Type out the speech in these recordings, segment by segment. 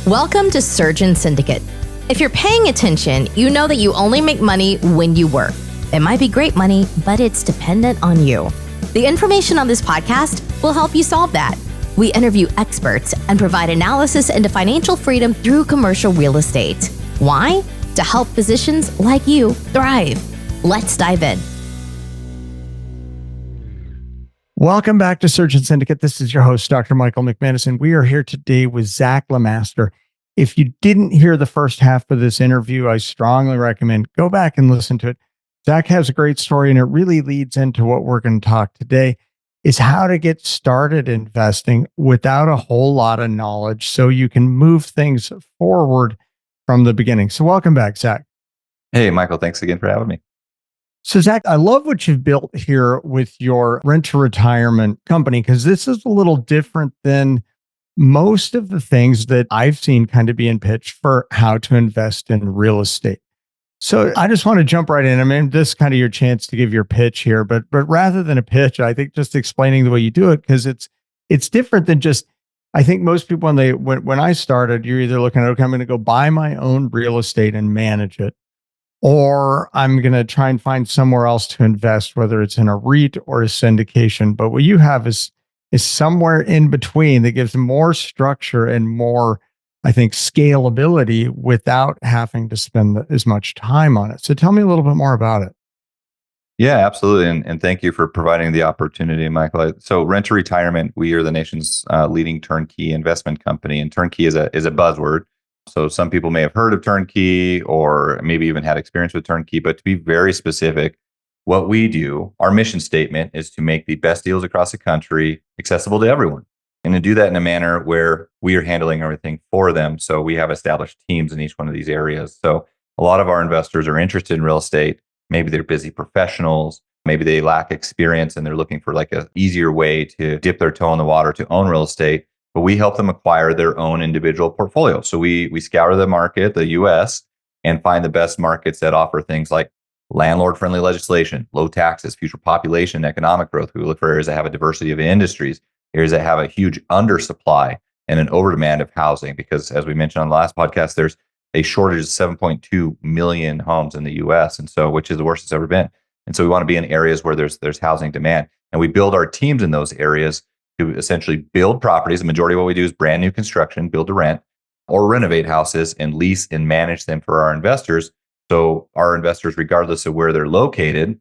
Welcome to Surgeon Syndicate. If you're paying attention, you know that you only make money when you work. It might be great money, but it's dependent on you. The information on this podcast will help you solve that. We interview experts and provide analysis into financial freedom through commercial real estate. Why? To help physicians like you thrive. Let's dive in. Welcome back to Surgeon Syndicate. This is your host, Dr. Michael McManus, and we are here today with Zach Lemaster. If you didn't hear the first half of this interview, I strongly recommend go back and listen to it. Zach has a great story, and it really leads into what we're going to talk today, is how to get started investing without a whole lot of knowledge so you can move things forward from the beginning. So welcome back, Zach. Hey, Michael, thanks again for having me. So, Zach, I love what you've built here with your rent-to-retirement company, because this is a little different than most of the things that I've seen kind of being pitched for how to invest in real estate. So I just want to jump right in. I mean, this is kind of your chance to give your pitch here, but rather than a pitch, I think just explaining the way you do it, because it's different than just, I think most people, when I started, you're either looking at, okay, I'm going to go buy my own real estate and manage it, or I'm going to try and find somewhere else to invest, whether it's in a REIT or a syndication. But what you have is somewhere in between that gives more structure and more, I think, scalability without having to spend as much time on it. So tell me a little bit more about it. Yeah, absolutely. And thank you for providing the opportunity, Michael. So Rent to Retirement, we are the nation's leading turnkey investment company. And turnkey is a buzzword. So some people may have heard of Turnkey or maybe even had experience with Turnkey, but to be very specific, what we do, our mission statement is to make the best deals across the country accessible to everyone, and to do that in a manner where we are handling everything for them. So we have established teams in each one of these areas. So a lot of our investors are interested in real estate. Maybe they're busy professionals. Maybe they lack experience and they're looking for like an easier way to dip their toe in the water to own real estate. But we help them acquire their own individual portfolio. So we scour the market, the US, and find the best markets that offer things like landlord-friendly legislation, low taxes, future population, economic growth. We look for areas that have a diversity of industries, areas that have a huge undersupply and an overdemand of housing. Because as we mentioned on the last podcast, there's a shortage of 7.2 million homes in the US, and so which is the worst it's ever been. And so we want to be in areas where there's housing demand. And we build our teams in those areas to essentially build properties. The majority of what we do is brand new construction, build to rent, or renovate houses and lease and manage them for our investors. So our investors, regardless of where they're located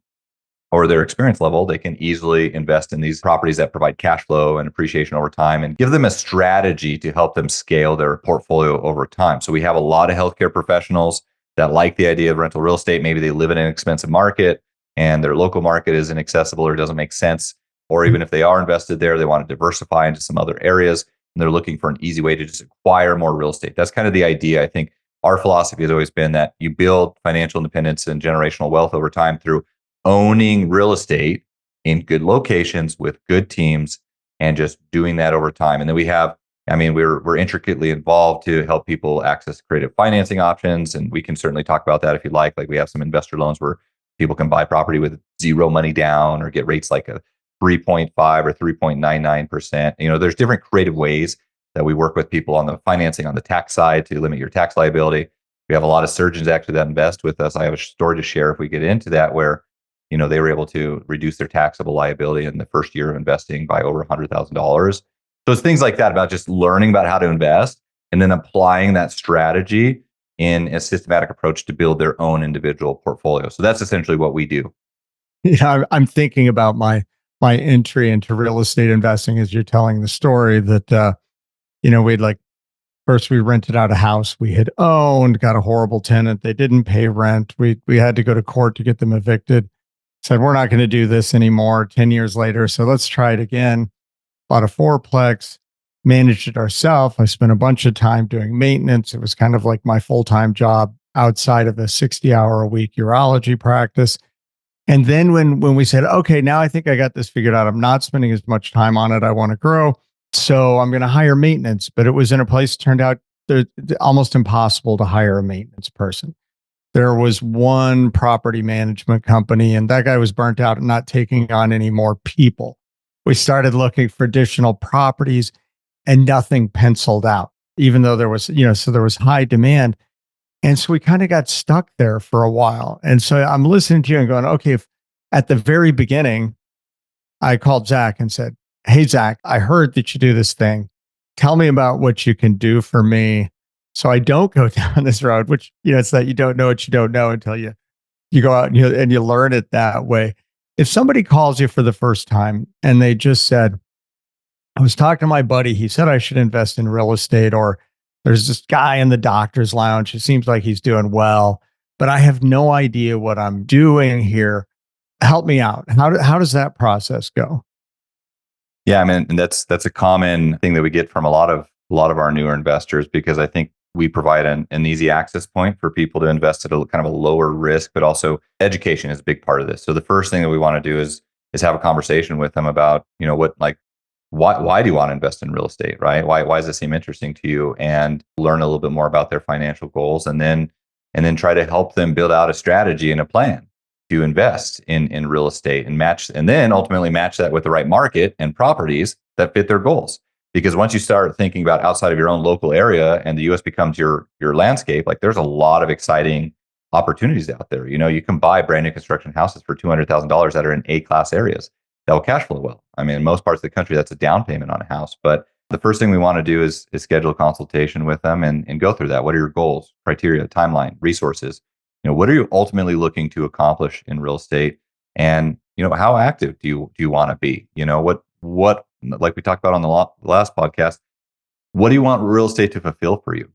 or their experience level, they can easily invest in these properties that provide cash flow and appreciation over time, and give them a strategy to help them scale their portfolio over time. So we have a lot of healthcare professionals that like the idea of rental real estate. Maybe they live in an expensive market and their local market is inaccessible or doesn't make sense. Or even if they are invested there, they want to diversify into some other areas, and they're looking for an easy way to just acquire more real estate. That's kind of the idea. I think our philosophy has always been that you build financial independence and generational wealth over time through owning real estate in good locations with good teams and just doing that over time. And then we're intricately involved to help people access creative financing options. And we can certainly talk about that if you'd like. Like we have some investor loans where people can buy property with zero money down or get rates like a 3.5 or 3.99%. There's different creative ways that we work with people on the financing, on the tax side, to limit your tax liability. We have a lot of surgeons actually that invest with us. I have a story to share if we get into that, where they were able to reduce their taxable liability in the first year of investing by over $100,000. So it's things like that, about just learning about how to invest and then applying that strategy in a systematic approach to build their own individual portfolio. So that's essentially what we do. Yeah, I'm thinking about my entry into real estate investing as you're telling the story that, first we rented out a house we had owned, got a horrible tenant. They didn't pay rent. We had to go to court to get them evicted. Said, we're not going to do this anymore 10 years later. So let's try it again. Bought a fourplex, managed it ourselves. I spent a bunch of time doing maintenance. It was kind of like my full-time job outside of a 60-hour-a-week urology practice. And then when we said, okay, now I think I got this figured out, I'm not spending as much time on it, I want to grow, so I'm going to hire maintenance. But it was in a place, turned out almost impossible to hire a maintenance person. There was one property management company, and that guy was burnt out and not taking on any more people. We started looking for additional properties, and nothing penciled out. even though there was, so there was high demand. And so we kind of got stuck there for a while. And so I'm listening to you and going, okay, if at the very beginning, I called Zach and said, hey, Zach, I heard that you do this thing. Tell me about what you can do for me so I don't go down this road, which, it's that you don't know what you don't know until you go out and you learn it that way. If somebody calls you for the first time and they just said, I was talking to my buddy, he said I should invest in real estate, or there's this guy in the doctor's lounge, it seems like he's doing well, but I have no idea what I'm doing here. Help me out. How does that process go? Yeah, I mean, and that's a common thing that we get from a lot of our newer investors, because I think we provide an easy access point for people to invest at a kind of a lower risk, but also education is a big part of this. So the first thing that we want to do is have a conversation with them about, why do you want to invest in real estate, right? Why does this seem interesting to you? And learn a little bit more about their financial goals, and then try to help them build out a strategy and a plan to invest in real estate, and then ultimately match that with the right market and properties that fit their goals. Because once you start thinking about outside of your own local area and the US becomes your landscape, like there's a lot of exciting opportunities out there. You can buy brand new construction houses for $200,000 that are in A-class areas that will cash flow well. I mean, in most parts of the country, that's a down payment on a house. But the first thing we want to do is schedule a consultation with them and go through that. What are your goals, criteria, timeline, resources? What are you ultimately looking to accomplish in real estate? And, how active do you want to be? What, like we talked about on the last podcast, what do you want real estate to fulfill for you?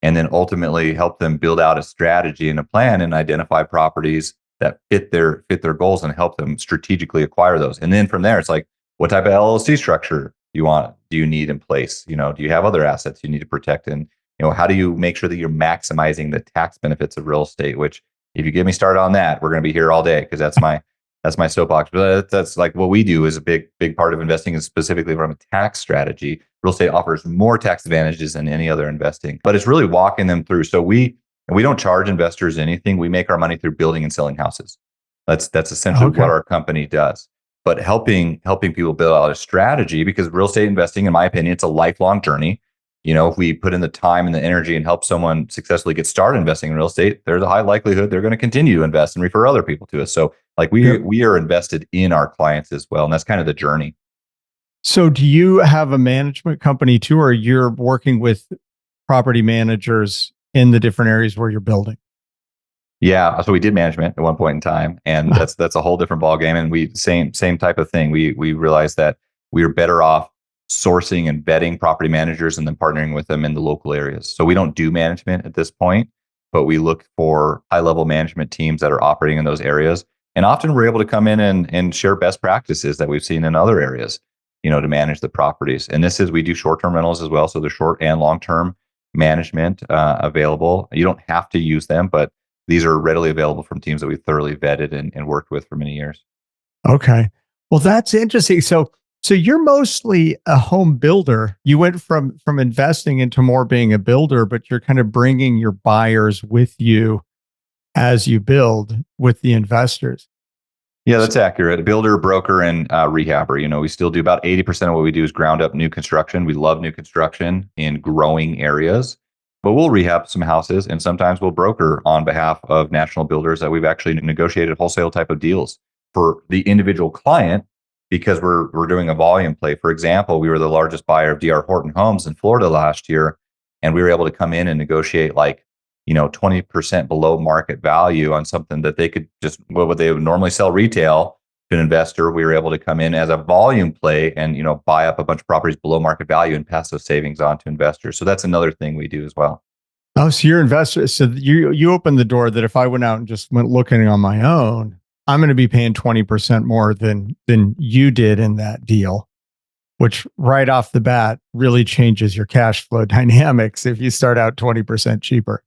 And then ultimately help them build out a strategy and a plan and identify properties that fit their goals and help them strategically acquire those. And then from there, it's like, what type of LLC structure do you need in place? Do you have other assets you need to protect? And, how do you make sure that you're maximizing the tax benefits of real estate? Which, if you get me started on that, we're going to be here all day, because that's my soapbox. But that's like what we do is a big part of investing, is specifically from a tax strategy. Real estate offers more tax advantages than any other investing, but it's really walking them through. So we don't charge investors anything. We make our money through building and selling houses. That's essentially what our company does. But helping people build out a strategy, because real estate investing, in my opinion, it's a lifelong journey. If we put in the time and the energy and help someone successfully get started investing in real estate, there's a high likelihood they're going to continue to invest and refer other people to us. So we are invested in our clients as well. And that's kind of the journey. So do you have a management company too, or you're working with property managers in the different areas where you're building? Yeah. So we did management at one point in time, and that's a whole different ballgame. And we same type of thing. We realized that we were better off sourcing and vetting property managers and then partnering with them in the local areas. So we don't do management at this point, but we look for high-level management teams that are operating in those areas. And often we're able to come in and share best practices that we've seen in other areas, to manage the properties. And we do short-term rentals as well. So there's short and long-term management available. You don't have to use them, but these are readily available from teams that we've thoroughly vetted and worked with for many years. Okay. Well, that's interesting. So you're mostly a home builder. You went from investing into more being a builder, but you're kind of bringing your buyers with you as you build with the investors. Yeah, that's accurate. A builder, broker, and rehabber. We still do about 80% of what we do is ground up new construction. We love new construction in growing areas, but we'll rehab some houses, and sometimes we'll broker on behalf of national builders that we've actually negotiated wholesale type of deals for the individual client, because we're doing a volume play. For example, we were the largest buyer of D.R. Horton homes in Florida last year, and we were able to come in and negotiate 20% below market value on something that they could what they would normally sell retail to an investor. We were able to come in as a volume play and buy up a bunch of properties below market value and pass those savings on to investors. So that's another thing we do as well. Oh, so you're investors. So you opened the door that if I went out and just went looking on my own, I'm going to be paying 20% more than you did in that deal, which right off the bat really changes your cash flow dynamics if you start out 20% cheaper.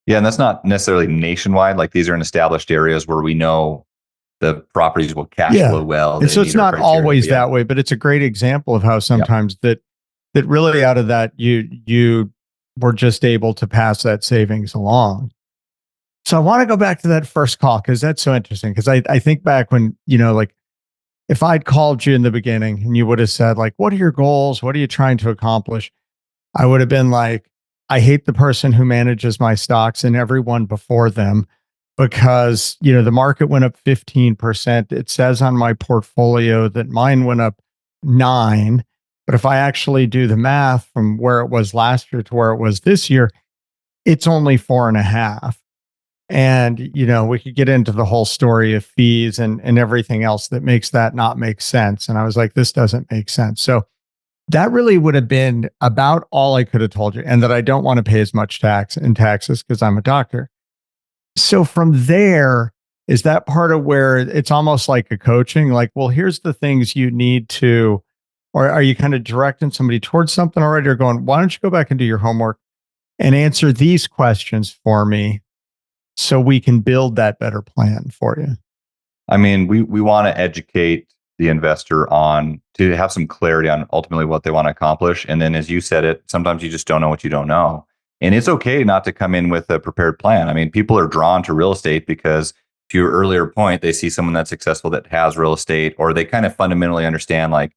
Yeah, and that's not necessarily nationwide. Like, these are in established areas where we know the properties will cash flow well. And so it's not always that way, but it's a great example of how sometimes that really out of that you were just able to pass that savings along. So I want to go back to that first call, because that's so interesting. Because I think back when, if I'd called you in the beginning and you would have said, what are your goals? What are you trying to accomplish? I would have been like, I hate the person who manages my stocks and everyone before them because, the market went up 15%. It says on my portfolio that mine went up 9. But if I actually do the math from where it was last year to where it was this year, it's only 4.5. And, we could get into the whole story of fees and everything else that makes that not make sense. And I was like, this doesn't make sense. So that really would have been about all I could have told you. And that I don't want to pay as much taxes because I'm a doctor. So from there, is that part of where it's almost like a coaching, like, well, here's the things you need to, or are you kind of directing somebody towards something already or going, why don't you go back and do your homework and answer these questions for me so we can build that better plan for you? I mean, we want to educate the investor on to have some clarity on ultimately what they want to accomplish. And then as you said it, sometimes you just don't know what you don't know. And it's okay not to come in with a prepared plan. I mean, people are drawn to real estate because to your earlier point, they see someone that's successful that has real estate, or they kind of fundamentally understand like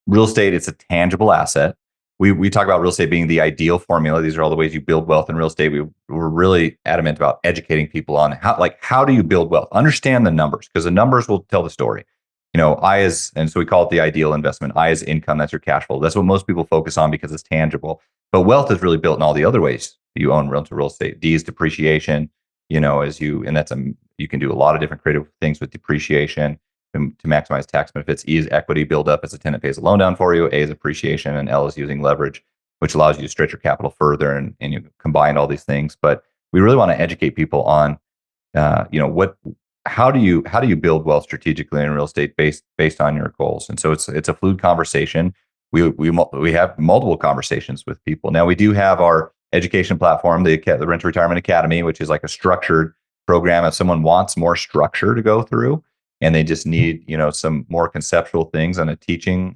real estate, it's a tangible asset. We talk about real estate being the ideal formula. These are all the ways you build wealth in real estate. We're really adamant about educating people on how do you build wealth? Understand the numbers, because the numbers will tell the story. And so we call it the ideal investment. I is income, that's your cash flow. That's what most people focus on because it's tangible. But wealth is really built in all the other ways you own rental real estate. D is depreciation, you can do a lot of different creative things with depreciation to maximize tax benefits. E is equity build up as a tenant pays a loan down for you. A is appreciation, and L is using leverage, which allows you to stretch your capital further, and you combine all these things. But we really want to educate people on, how do you build wealth strategically in real estate based on your goals. And so it's a fluid conversation. We have multiple conversations with people. Now we do have our education platform, the Rent to Retirement Academy, which is like a structured program if someone wants more structure to go through and they just need some more conceptual things on a teaching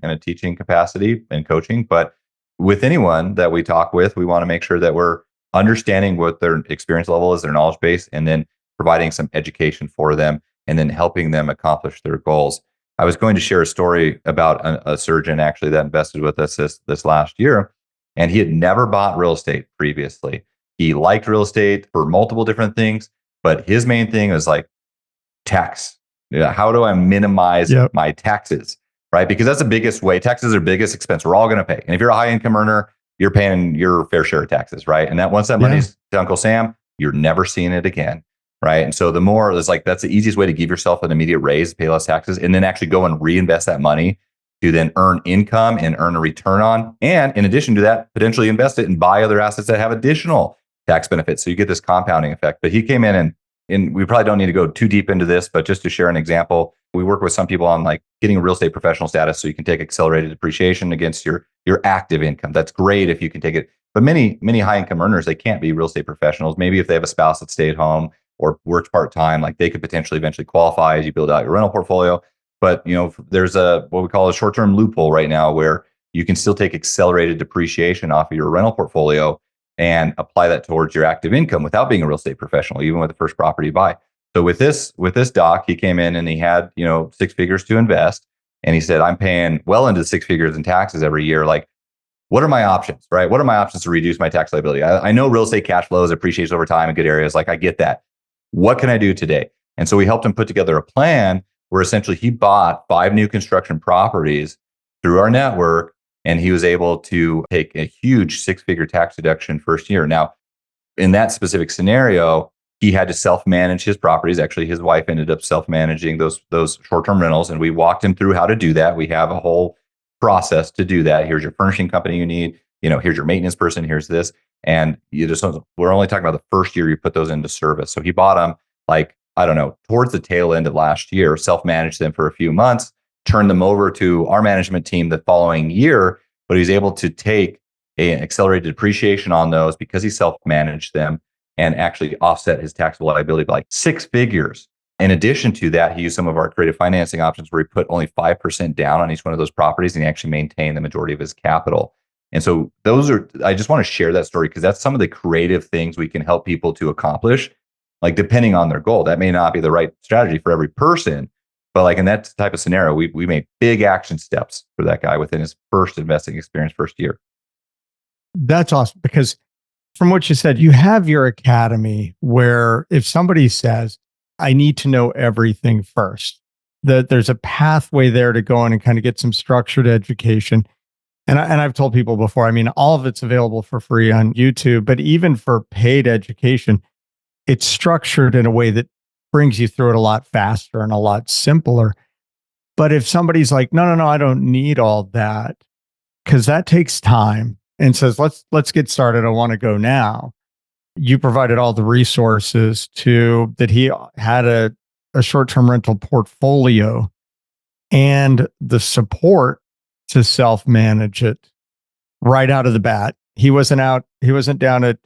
capacity and coaching. But with anyone that we talk with, we want to make sure that we're understanding what their experience level is, their knowledge base, and then providing some education for them and then helping them accomplish their goals. I was going to share a story about a surgeon actually that invested with us this last year, and he had never bought real estate previously. He liked real estate for multiple different things, but his main thing was like tax. How do I minimize my taxes, right? Because that's the biggest way. Taxes are the biggest expense we're all going to pay. And if you're a high income earner, you're paying your fair share of taxes, right? And that once that money's to Uncle Sam, you're never seeing it again, right? And so the more it's like, that's the easiest way to give yourself an immediate raise, pay less taxes, and then actually go and reinvest that money to then earn income and earn a return on. And in addition to that, potentially invest it and buy other assets that have additional tax benefits. So you get this compounding effect. But he came in and we probably don't need to go too deep into this, but just to share an example, we work with some people on like getting a real estate professional status so you can take accelerated depreciation against your active income. That's great if you can take it. But many high income earners, they can't be real estate professionals. Maybe if they have a spouse that stay at home or works part-time, like they could potentially eventually qualify as you build out your rental portfolio. But there's what we call a short-term loophole right now where you can still take accelerated depreciation off of your rental portfolio and apply that towards your active income without being a real estate professional, even with the first property you buy. So with this doc, he came in and he had, 6 figures to invest. And he said, I'm paying well into 6 figures in taxes every year. Like, what are my options, right? What are my options to reduce my tax liability? I know real estate cash flows appreciates over time in good areas. Like, I get that. What can I do today? And so we helped him put together a plan where essentially he bought 5 new construction properties through our network, and he was able to take a huge 6-figure tax deduction first year. Now, in that specific scenario, he had to self-manage his properties. Actually, his wife ended up self-managing those short-term rentals, and we walked him through how to do that. We have a whole process to do that. Here's your furnishing company you need. Here's your maintenance person. Here's this. And we're only talking about the first year you put those into service. So he bought them towards the tail end of last year, self-managed them for a few months, turned them over to our management team the following year, but he's able to take an accelerated depreciation on those because he self-managed them and actually offset his taxable liability by like 6 figures. In addition to that, he used some of our creative financing options where he put only 5% down on each one of those properties and he actually maintained the majority of his capital. And so I just want to share that story because that's some of the creative things we can help people to accomplish, like depending on their goal. That may not be the right strategy for every person, but like in that type of scenario, we made big action steps for that guy within his first investing experience, first year. That's awesome because from what you said, you have your academy where if somebody says, I need to know everything first, that there's a pathway there to go in and kind of get some structured education. And I've told people before, I mean, all of it's available for free on YouTube, but even for paid education, it's structured in a way that brings you through it a lot faster and a lot simpler. But if somebody's like, no, I don't need all that, because that takes time and says, let's get started. I want to go now. You provided all the resources to that he had a short-term rental portfolio and the support to self-manage it right out of the bat. He wasn't down at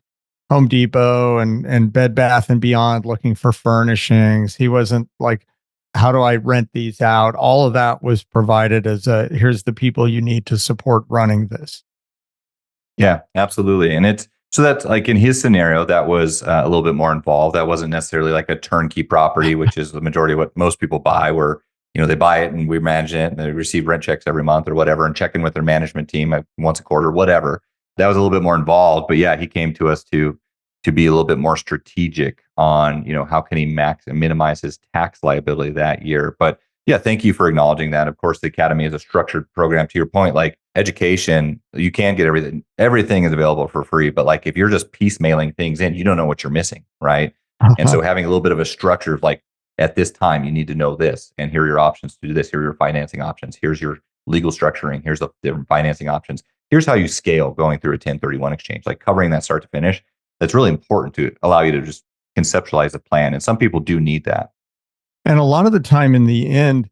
Home Depot and Bed Bath and Beyond looking for furnishings. He wasn't like, how do I rent these out? All of that was provided as here's the people you need to support running this. Yeah, absolutely. And it's so that's like in his scenario, that was a little bit more involved. That wasn't necessarily like a turnkey property, which is the majority of what most people buy, where they buy it and we manage it and they receive rent checks every month or whatever and check in with their management team once a quarter, whatever. That was a little bit more involved. But yeah, he came to us to be a little bit more strategic on, how can he minimize his tax liability that year. But yeah, thank you for acknowledging that. Of course, the Academy is a structured program. To your point, like education, you can get everything. Everything is available for free. But like if you're just piecemealing things in, you don't know what you're missing, right? And so having a little bit of a structure of like, at this time, you need to know this, and here are your options to do this. Here are your financing options. Here's your legal structuring. Here's the different financing options. Here's how you scale going through a 1031 exchange, like covering that start to finish. That's really important to allow you to just conceptualize a plan. And some people do need that. And a lot of the time in the end,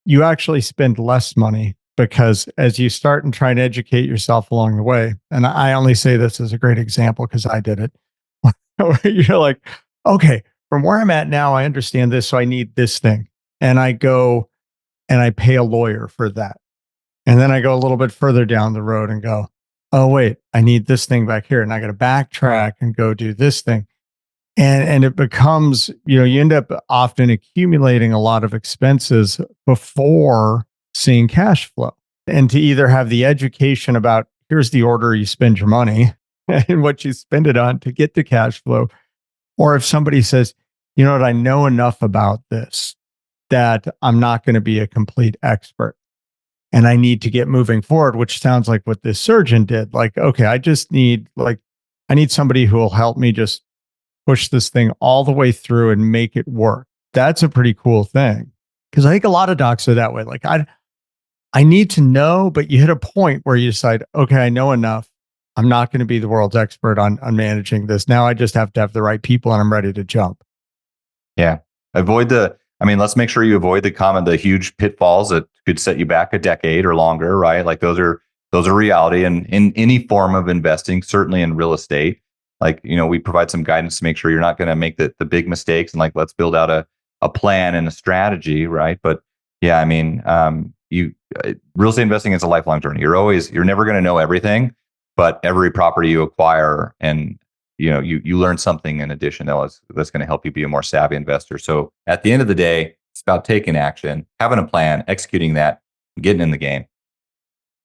you actually spend less money because as you start and try and educate yourself along the way, and I only say this as a great example because I did it, you're like, okay, from where I'm at now, I understand this, so I need this thing. And I go and I pay a lawyer for that. And then I go a little bit further down the road and go, oh, wait, I need this thing back here. And I got to backtrack and go do this thing. And it becomes, you end up often accumulating a lot of expenses before seeing cash flow. And to either have the education about here's the order you spend your money and what you spend it on to get to cash flow. Or if somebody says, you know what, I know enough about this that I'm not going to be a complete expert and I need to get moving forward, which sounds like what this surgeon did. Like, okay, I need somebody who will help me just push this thing all the way through and make it work. That's a pretty cool thing. Because I think a lot of docs are that way. Like, I need to know, but you hit a point where you decide, okay, I know enough. I'm not going to be the world's expert on managing this. Now I just have to have the right people and I'm ready to jump. Yeah. Let's make sure you avoid the huge pitfalls that could set you back a decade or longer, right? Like those are reality. And in any form of investing, certainly in real estate, like, we provide some guidance to make sure you're not going to make the big mistakes and like, let's build out a plan and a strategy, right? But yeah, real estate investing is a lifelong journey. You're never going to know everything, but every property you acquire and you learn something in addition that's going to help you be a more savvy investor. So at the end of the day, it's about taking action, having a plan, executing that, getting in the game.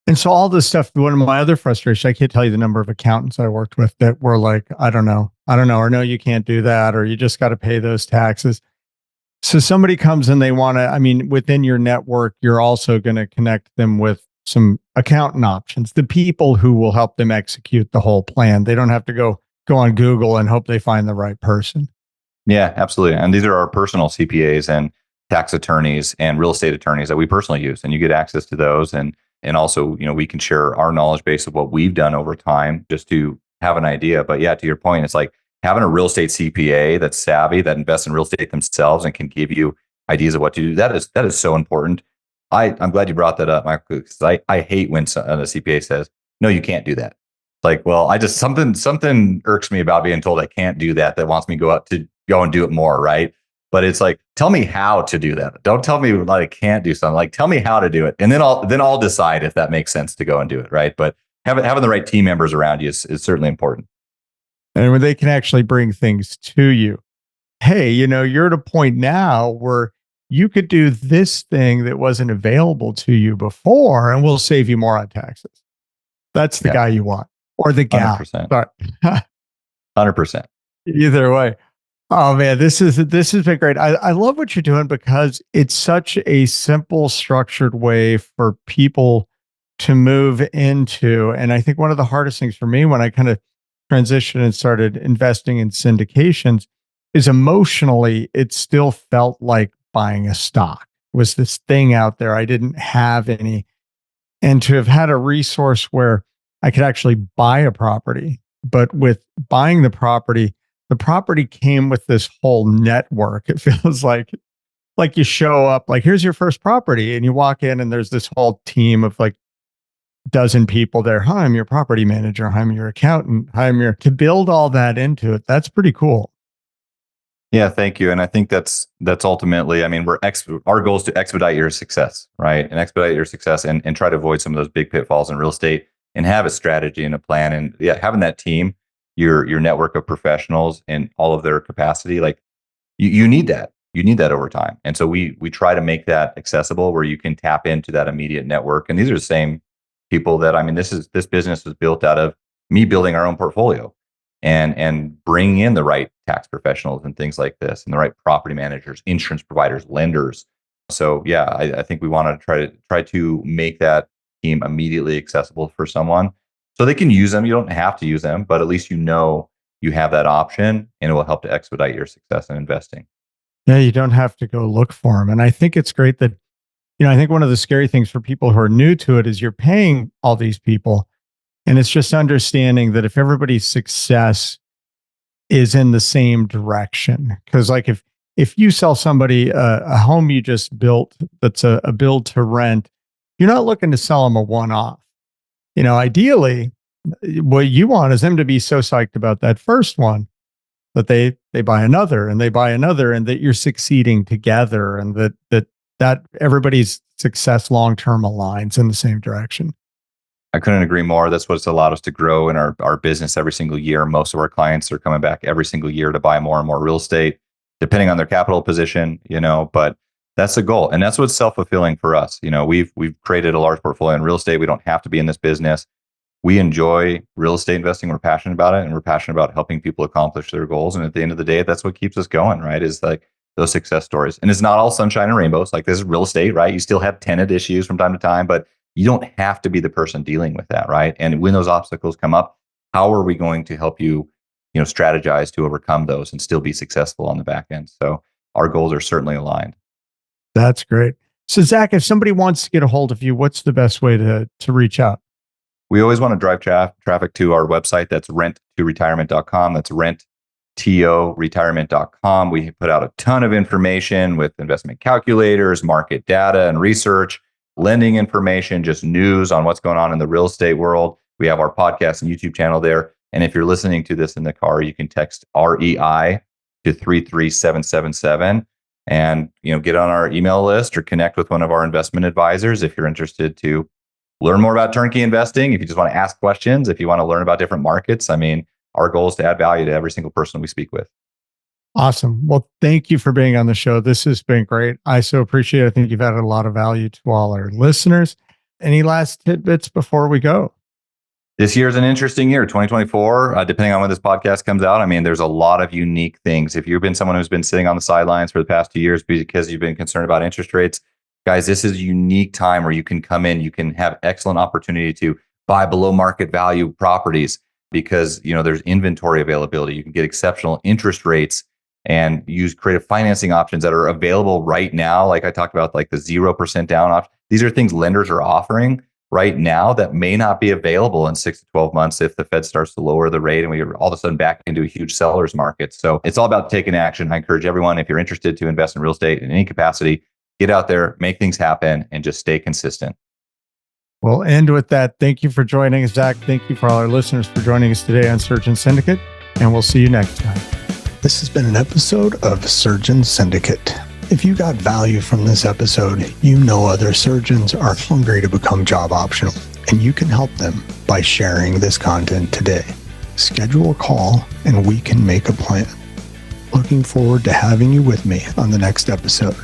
And so all this stuff, one of my other frustrations, I can't tell you the number of accountants I worked with that were like, I don't know, or no, you can't do that, or you just got to pay those taxes. So somebody comes and they want to, within your network, you're also going to connect them with some accountant options, the people who will help them execute the whole plan. They don't have to go on Google and hope they find the right person. Yeah, absolutely. And these are our personal CPAs and tax attorneys and real estate attorneys that we personally use. And you get access to those. And also, we can share our knowledge base of what we've done over time just to have an idea. But yeah, to your point, it's like having a real estate CPA that's savvy, that invests in real estate themselves and can give you ideas of what to do. That is so important. I'm glad you brought that up, Michael, because I hate when a CPA says, no, you can't do that. Like, well, I just, something irks me about being told I can't do that wants me to go and do it more, right? But it's like, tell me how to do that. Don't tell me like I can't do something. Like, tell me how to do it, and then I'll decide if that makes sense to go and do it, right? But having the right team members around you is certainly important. And when they can actually bring things to you, hey, you're at a point now where you could do this thing that wasn't available to you before, and we'll save you more on taxes. That's the guy you want. or the gap. 100%. Sorry. 100%. Either way. Oh man, this has been great. I love what you're doing because it's such a simple, structured way for people to move into. And I think one of the hardest things for me when I kind of transitioned and started investing in syndications is emotionally, it still felt like buying a stock. It was this thing out there. I didn't have any. And to have had a resource where I could actually buy a property, but with buying the property came with this whole network. It feels like you show up, like, here's your first property, and you walk in and there's this whole team of like dozen people there. Hi, I'm your property manager. Hi, I'm your accountant. Hi, I'm your, to build all that into it. That's pretty cool. Yeah, thank you. And I think that's ultimately, I mean, our goal is to expedite your success, right? And expedite your success and try to avoid some of those big pitfalls in real estate and have a strategy and a plan. And yeah, having that team, your network of professionals and all of their capacity, like you need that. You need that over time. And so we try to make that accessible where you can tap into that immediate network. And these are the same people that, I mean, this business was built out of me building our own portfolio and bringing in the right tax professionals and things like this, and the right property managers, insurance providers, lenders. So yeah, I think we want to try to make that team immediately accessible for someone so they can use them. You don't have to use them, but at least you have that option, and it will help to expedite your success in investing. Yeah, you don't have to go look for them. And I think it's great that, I think one of the scary things for people who are new to it is you're paying all these people. And it's just understanding that if everybody's success is in the same direction, because like if you sell somebody a home you just built that's a build to rent, you're not looking to sell them a one-off. Ideally, what you want is them to be so psyched about that first one that they buy another and they buy another, and that you're succeeding together, and that everybody's success long-term aligns in the same direction. I couldn't agree more. That's what's allowed us to grow in our business every single year. Most of our clients are coming back every single year to buy more and more real estate, depending on their capital position, but that's the goal. And that's what's self-fulfilling for us. We've created a large portfolio in real estate. We don't have to be in this business. We enjoy real estate investing. We're passionate about it, and we're passionate about helping people accomplish their goals. And at the end of the day, that's what keeps us going, right? Is like those success stories. And it's not all sunshine and rainbows. Like, this is real estate, right? You still have tenant issues from time to time, but you don't have to be the person dealing with that, right? And when those obstacles come up, how are we going to help you, strategize to overcome those and still be successful on the back end? So our goals are certainly aligned. That's great. So Zach, if somebody wants to get a hold of you, what's the best way to reach out? We always want to drive traffic to our website. That's rent2retirement.com. That's rent-to-retirement.com. We put out a ton of information with investment calculators, market data and research, lending information, just news on what's going on in the real estate world. We have our podcast and YouTube channel there. And if you're listening to this in the car, you can text REI to 33777 and get on our email list or connect with one of our investment advisors if you're interested to learn more about turnkey investing. If you just want to ask questions, if you want to learn about different markets, our goal is to add value to every single person we speak with. Awesome. Well, thank you for being on the show. This has been great. I so appreciate it. I think you've added a lot of value to all our listeners. Any last tidbits before we go? This year is an interesting year, 2024, depending on when this podcast comes out. There's a lot of unique things. If you've been someone who's been sitting on the sidelines for the past 2 years because you've been concerned about interest rates, guys, this is a unique time where you can come in, you can have excellent opportunity to buy below market value properties because, there's inventory availability. You can get exceptional interest rates and use creative financing options that are available right now. Like I talked about, like the 0% down option. These are things lenders are offering right now that may not be available in 6 to 12 months if the Fed starts to lower the rate and we are all of a sudden back into a huge seller's market. So it's all about taking action. I encourage everyone, if you're interested to invest in real estate in any capacity, get out there, make things happen, and just stay consistent. We'll end with that. Thank you for joining us, Zach. Thank you for all our listeners for joining us today on Surgeon Syndicate, and we'll see you next time. This has been an episode of Surgeon Syndicate. If you got value from this episode, other surgeons are hungry to become job optional, and you can help them by sharing this content today. Schedule a call and we can make a plan. Looking forward to having you with me on the next episode.